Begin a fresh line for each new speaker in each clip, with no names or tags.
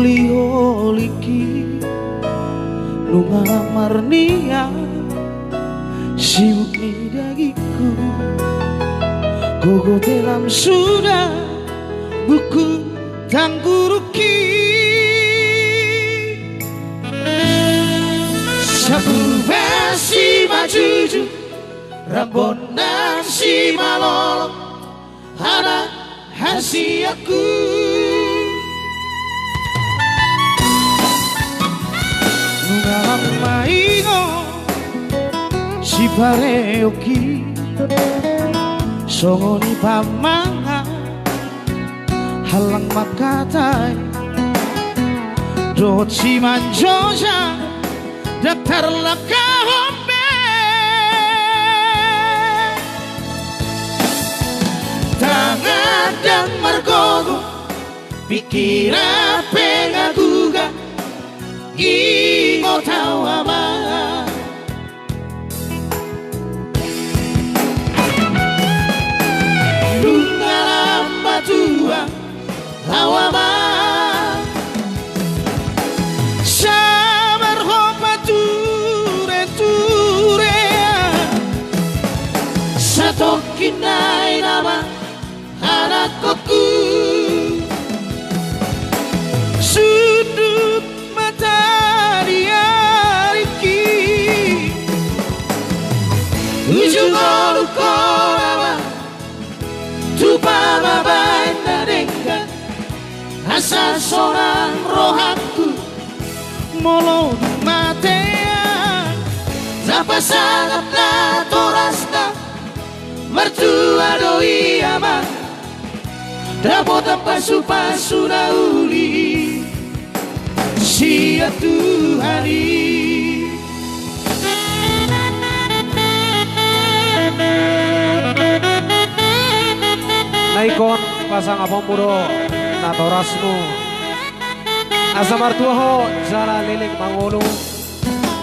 Holi-holiki nunga marnia sibuk ni dagiku gogo dalam sudah buku tangguruki sabu besi majuju rambonan si malolong anak hasiaku nungalang maingo si pareoki songoni pamanga halang makatai dot si manjoja datar lakahombe tangan dan margogo pikiran pengaguga ingo tawama lungalam batua tawama sabar hopa ture ture satokinai nama anakku sudut mata dia Riki ujung olukorama tupa babain nadengkan asa seorang rohaku molo matea zapa sangat na torasna mertua doi ama dapat pasu-pasu nauli sia Tuhari
naikon pasang abang mudo natorasnu asa martua ho jala lilik mangolu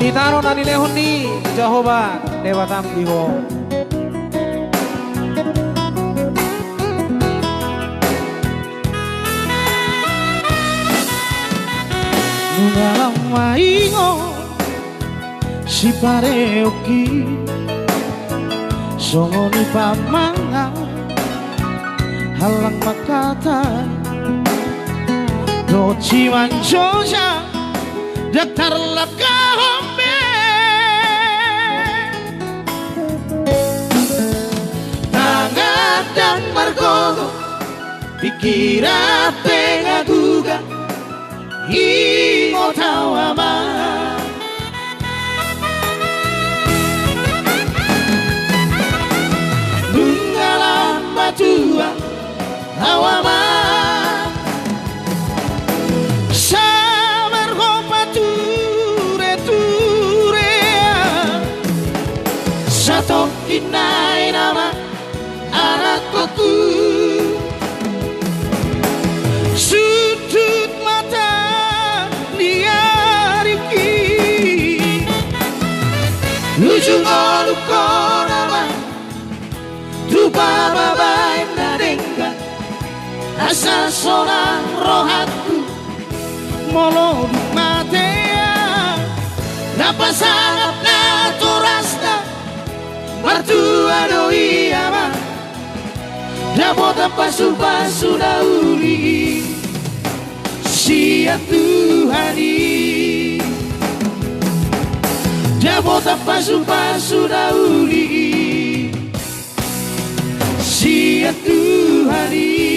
ditaro nanilehon ni Jehovah dewatam diho
nungalang maingo si pareoki songoni pamanga halang makatai doci manjoja datar lakahombe tangan dan margogo pikiran pengaguga ingo tawama bungalam batua tawama sabar hopa ture ture satokinai nama anakku sudut mata dia Riki ujung olukorama tupa babain nadengkan asa seorang rohaku molo matea dapat sangat naturasna mertua doi ama dapat pasu-pasu nauli sia Tuhari dapat pasu-pasu nauli sia Tuhari